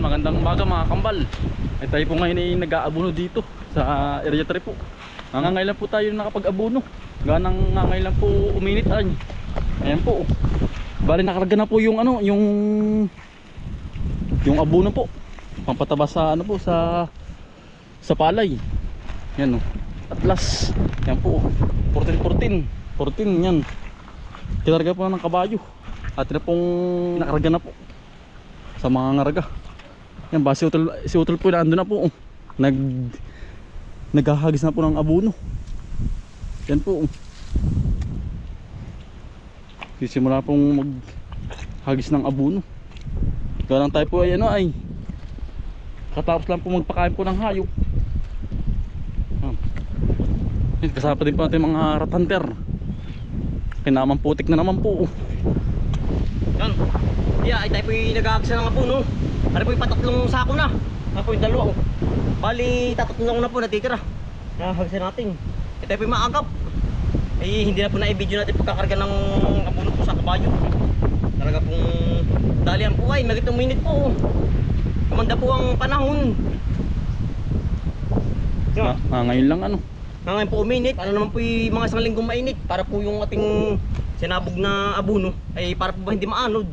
Yan, magandang umaga mga kambal. Ay tayo po ngayon ay nag-aabono dito sa area 3 po. Nangangailan po tayo nakapag-abono. Ganang nangangailan po uminit ay. Ayan po. Bali nakarga na po yung ano, yung abono po. Pampataba sa ano po sa palay. Yan oh. Atlas. Yan po. 14 yan. Kinarga po ng kabayo. At na pong nakarga na po sa mga ngarga. Yan ba si Utol po na ando na po. Naghahagis na po ng abono. Yan po. Sisimula pong maghagis ng abono. Kaya lang tayo po ay ano ay katapos lang po magpakain po ng hayop. Kasama din po natin mga rat hunter. Kinaman putik na naman po. Yan. Yeah, ay tayo po yung nag-aagsa ng abono. Ano po yung patatlong sako na. Ano po yung dalawa. Bali, tatatlong na po natitira. Nakahagsa natin. Ay tayo po yung maagap. Ay hindi na po na-i-video natin pagkakarga ng abono po sa kabayo. Talaga pong dalian po ay magitong minute po. Kumanda po ang panahon. Ngayon lang ano. Ngayon po uminit. Ano naman po yung mga isang linggong mainit. Para po yung ating sinabog na abono ay para po ba hindi maanod.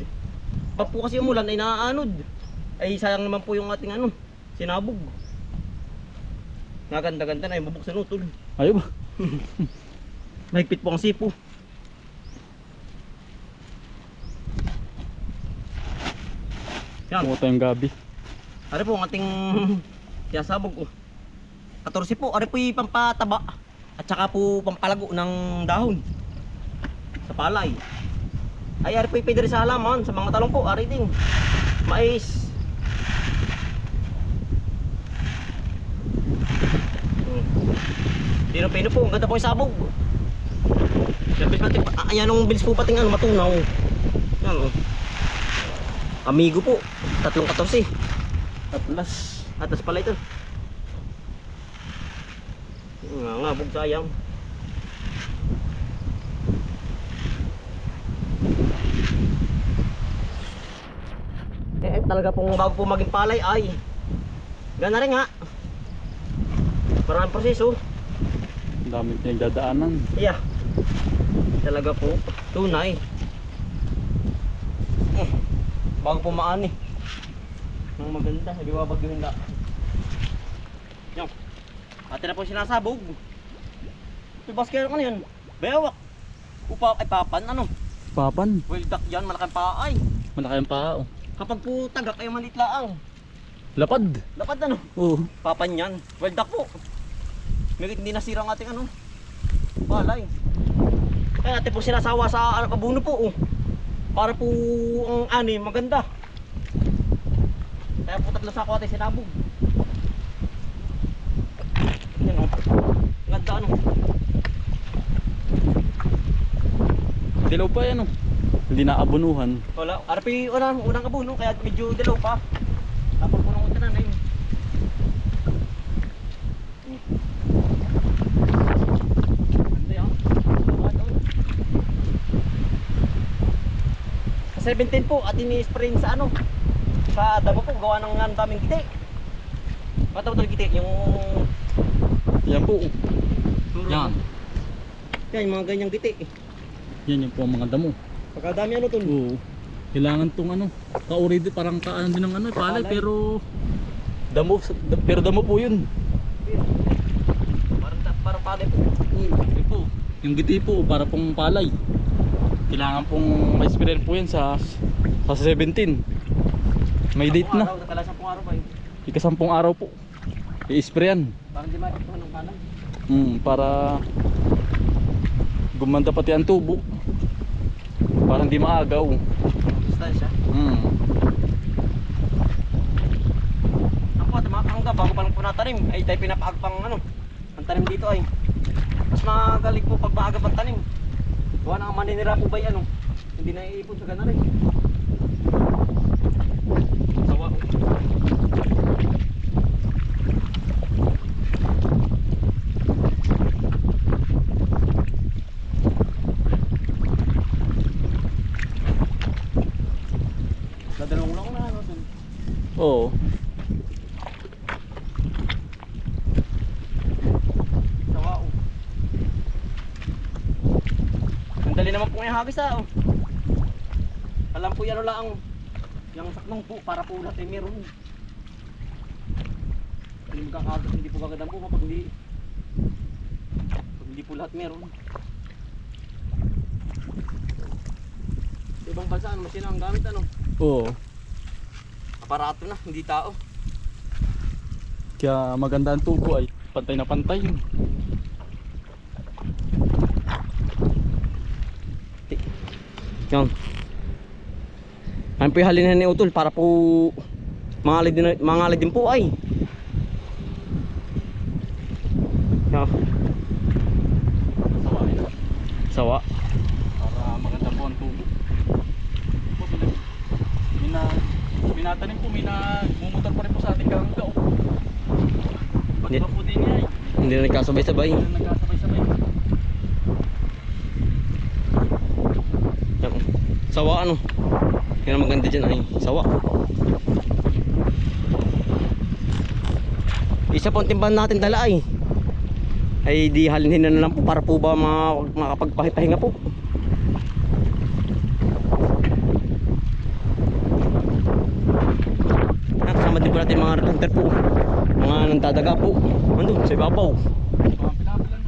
Pag po kasi umulan ay naaanod. Ay sayang naman po yung ating ano, sinabog. Naganda-ganda na ay bubuksan utol. Ayaw ba? Mahigpit po ang sipo. Yan. Pumunta yung gabi. Ari po ang ating siyasabog. 14 po. Ari po yung pampataba. At saka po pampalago ng dahon sa palay. Ay ari po yung pwede rin sa halaman. Sa mga talong po, ari din mais. Pino po, ang ganda po yung sabog. Ayan ang bilis po pating ano, matunaw. Yan o. Amigo po, 3-14. Atlas pala ito. Nga, bug sayang. Talaga pong bago po maging palay ay gana rin nga. Maraming proseso. Ang daming pinagdadaanan. Yeah. Talaga po tunay. Bago po maani. Ang maganda, hindi babagyuhin na. Yan. Atin na po sinasabog. Tubas kayo ano yan? Bewak. Upa ay papan ano? Papan. Well duck yan, malaking paay. Malaki ang paa oh. Kapag po tagak ay malit laang. Lapad. Lapad ano? Oo. Papan yan. Well duck po. Hindi nasira ang ating ano? Balay. Kaya natin po sinasawa sa abono po oh. Para po ang ani maganda. Kaya po 3 sako ating sinabog. Yan oh. Ganda ano. Dilaw pa yan oh. Hindi naabunuhan. Wala. RP unang abono kaya medyo dilaw pa. Tapos po nang utanan na yun. Sa 17 po at ini-spray sa ano? Sa damo po gawa ng daming giti. Patawag ng giti yung Yan po. Yan. Yan yung mga ganyang giti. Yan yung po ang mga damo. Pagkadami ano to? Oo. Kailangan tong ano, kauri din parang kaan din ng ano, palay pero damo po 'yun. Parang palay po. Ito po. Yung giti po para pong palay. Kailangan pong may spray po 'yan sa 17. May date na. Nakala 10 araw ba 'yun? Ika-10 araw po. I-sprayan. Parang di matikman ng kanan. Para gumanda pati ang tubo. Para hindi maagaw. Distansya. Ako at makakangga bago pa lang po natanim ay tayo pinapaagpang ano. Ang tanim dito ay mas magaling po pag maagap ang tanim. Gawa na ang maninira po ba ano. Hindi na iipon sa gana rin. Sawa. Dadalawang lang ako na ano. Oo. Sawa oh. Ang dali naman po yung hagis oh. Alam po yan lang yung saknong po para po lahat ay meron. Hindi magkakagat, hindi po kagad ang po pag hindi po lahat meron. Sa ibang bansa, ano masina ang gamit ano? Oo. Aparato na, hindi tao. Kaya maganda ang tubo ay pantay na pantay. Yan. Ayun po yung halinahan ni Utol para po mangalid din po ay. Yan. Sawa na. Sawa. Para maganda po ang tubo. Minatanim po, mumutor pa rin po sa ating gangga. Ba't Hindi. ba po din yan? Hindi na nagkasabay-sabay. Hindi na nagkasabay-sabay. Yan. Sawa ano? Yan ang maganda dyan ay sawa. Isa pong timban natin dala ay di halinhin na lang po para po ba makapagpahinga po. Kasama din po natin mga hunter po, mga nandadaga po andun sa ibabaw. Mga pinapalan.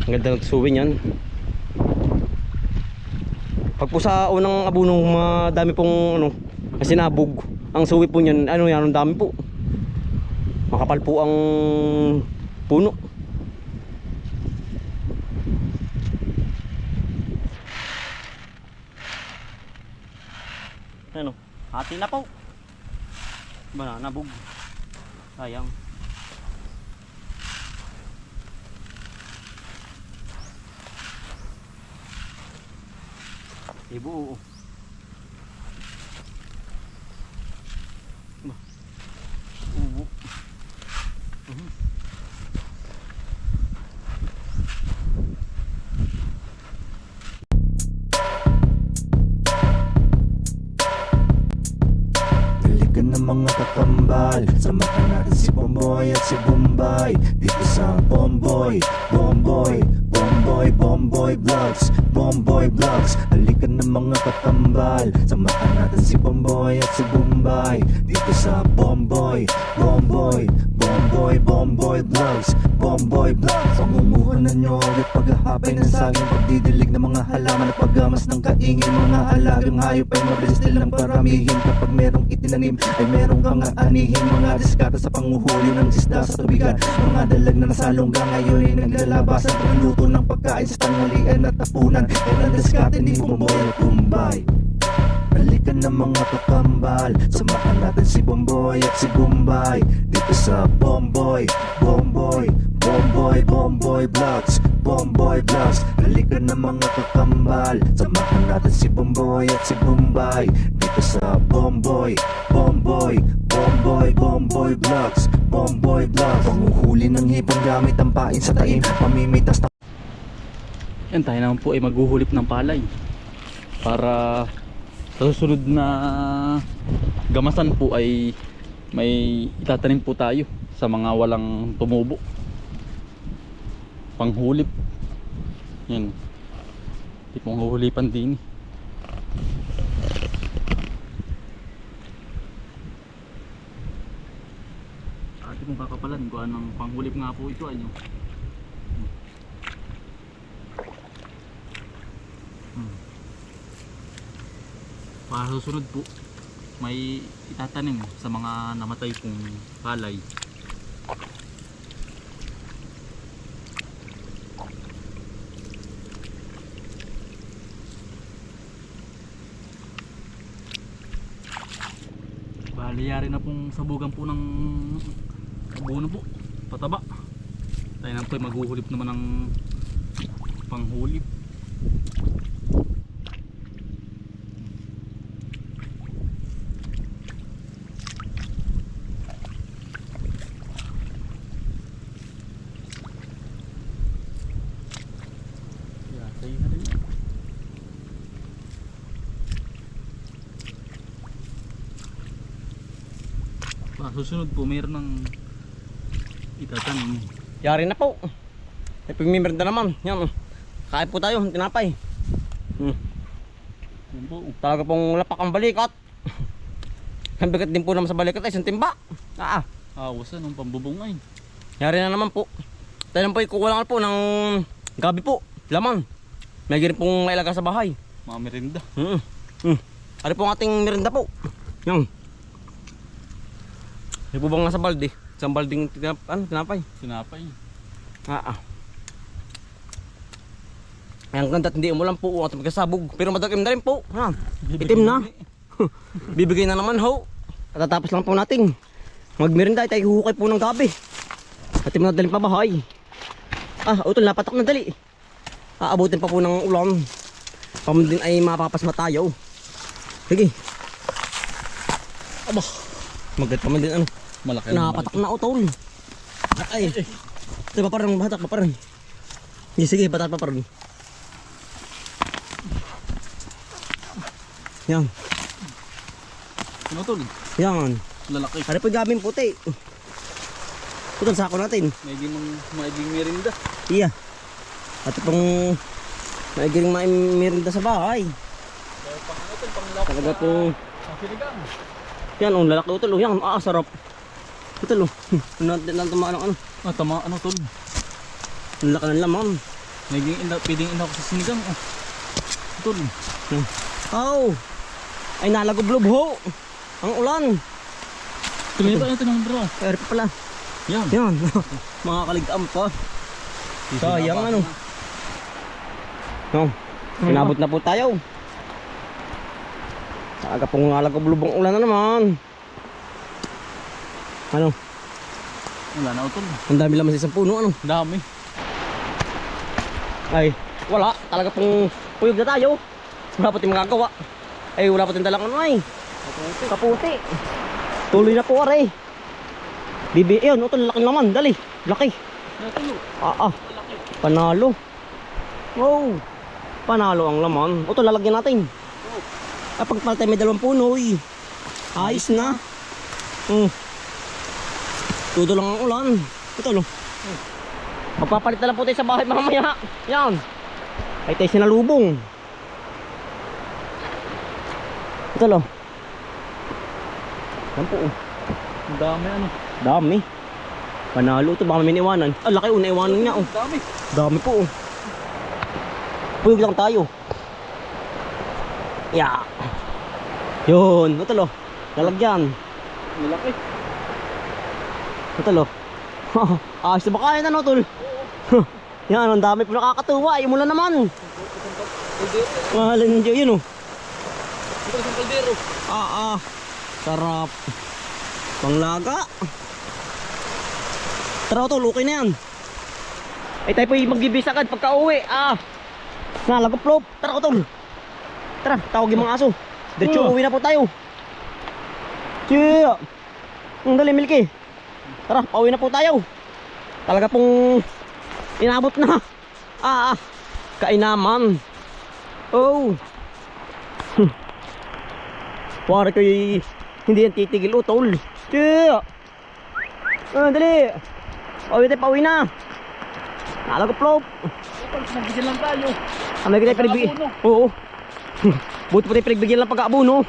Ang ganda ng suwin yan. Pag po sa unang abunong madami pong ano, sinabog ang suwi po niyan, ano yan, ang dami po. Makapal po ang puno. Ano? Hati na po. Ba nabog. Sayang. Ibu. Ba. Ubu. Dalikan ng mga kakambal, samahan natin si Bomboy at si Bombay. Dito sa Bomboy, Bomboy, Bomboy, Bomboy Vlogs, Bomboy Vlogs. Dalikan ng mga kakambal, samahan natin si Bomboy at si Bombay. Dito sa Bomboy, Bomboy, Bomboy, Bomboy Vlogs, Bomboy Vlogs. Pangunguhan na nyo ulit paghahapay ng saging, pagdidilig ng mga halaman at paggamas ng kaingin. Mga alagang hayop ay mabilis nilang paramihin. Kapag merong itinanim ay merong kang aanihin. Mga diskata sa panguhuli ng isda sa tubigan, mga dalag na nasalongga ngayon ay naglalabasan. Pagluto ng pagkain sa tanghalian at tapunan, yan ang diskate ni Bomboy at Bombay. Balikan ng mga kakambal, samahan natin si Bomboy at si Bombay. Dito sa Bomboy, Bomboy, Bomboy, Bomboy Vlogs, Bomboy Vlogs. Balikan ng mga kakambal, samahan natin si Bomboy at si Bombay. Dito sa Bomboy, Bomboy, Bomboy, Bomboy Vlogs, Bomboy Vlogs. Panguhuli ng hipon gamit ang pain sa taim, pamimitas na Yan, tayo naman po ay maghuhulip ng palay para sa susunod na gamasan po ay may itatanim po tayo sa mga walang tumubo, panghulip. Yan, tipong huhulipan din. Ate kung kakapalan kung anong panghulip nga po ito ay para susunod po may itatanim sa mga namatay kong palay. Bali yari na pong sabugan po ng abono po, pataba. Tayo na po ay maghuhulip naman ng panghulip. susunod po mayroon ng itatanim. Yari na po. May pagmimerda naman. Yan. Kain po tayo, tinapay. Yan po. Talaga pong lapak ang balikat. Ang bigat din po naman sa balikat ay isang timba. Awasan ng pambubong ay. Yari na naman po. Tayo po ikukulangan po ng gabi po. Laman. May ganun pong mailaga sa bahay. Mga merinda. Ano po ang ating merinda po? Yan. May po bang nasa balde? Isang balding tinapay. Tinapay. Ang ganda at hindi umulan po at magkasabog. Pero madagim na rin po. Itim na. Bibigay na naman ho. Katatapos lang po natin magmerinda ay tayo huhukay po ng gabi. At yung nadaling pabahay. Utol, napatak na dali. Aabutin pa po ng ulan. Pamundin ay mapapasma tayo. Sige. Aba. Magat pa man din ano. Malaki. Napatak na utol. Ay. Ito pa parang batak pa parang. Sige, batak pa parang. Yan. Ano tol? Yan. Lalaki. Ano po gabing puti? Ito ang sako natin. Maiging merinda. Iya. At pang naigiring maimiranda sa bahay. Talaga pong Sinigang. yan, ang lalaki utol. Yan, sarap. Utol. Tumaan ano. Tama ano tol. Ang laki ng laman. Pwedeng ina ko sa sinigang. Tol. Ay nalagoblob ho. Ang ulan. Tumita ito ng bro. Pero pa pala. Yan. Yan. Mga kaligam pa. Sayang ano. Pinabot na po tayo. Talaga pong nalagoblob ang ulan na naman. Ano? Wala na utol. Ang dami laman sa isang puno ano. Dami. Ay, wala. Talaga pong puyog na tayo. Wala pa tayong magagawa. Ay, wala pa tayong dalang ano ay. Kaputi. Tuloy na po aray. Bibi, yun, ito laki naman. Dali, laki. Panalo. Wow. Panalo ang laman. Ito lalagyan natin. Kapag pala tayo may dalawang puno, ayos na. Tudo lang ang ulan. Ito no. Magpapalit na lang po tayo sa bahay mamaya. Yan. Ay tayo sinalubong. Ito lo. Yan po. Ang dami ano. Dami. Panalo ito. Baka may iniwanan. Laki naiwanan niya. Dami. Dami po. Puyog lang tayo. Yeah. Yun. Ito lo. Lalagyan. Malaki. Ito lo. Ayos na ba kaya na no tol? Yan, ang dami po nakakatuwa. Yung mula naman. Mahalin nyo yun oh. Ito isang kaldero. Sarap. Panglaga. Tara tol, okay na yan. Ay tayo po magbibis agad pagka uwi. Nalagoplop. Tara tol. Tara, tawagin mga aso. Diretso uwi na po tayo. Chiya. Ang dali Milky. Tara, pauwi na po tayo. Talaga pong inabot na. Kainaman. Pare ko hindi yan titigil utol. Chiya. Dali. Pauwi na. Nalagoplop. Nagbigyan lang tayo. May kita pinagbigyan. Oo. Buti pa tayo pinagbigyan lang pag-aabono.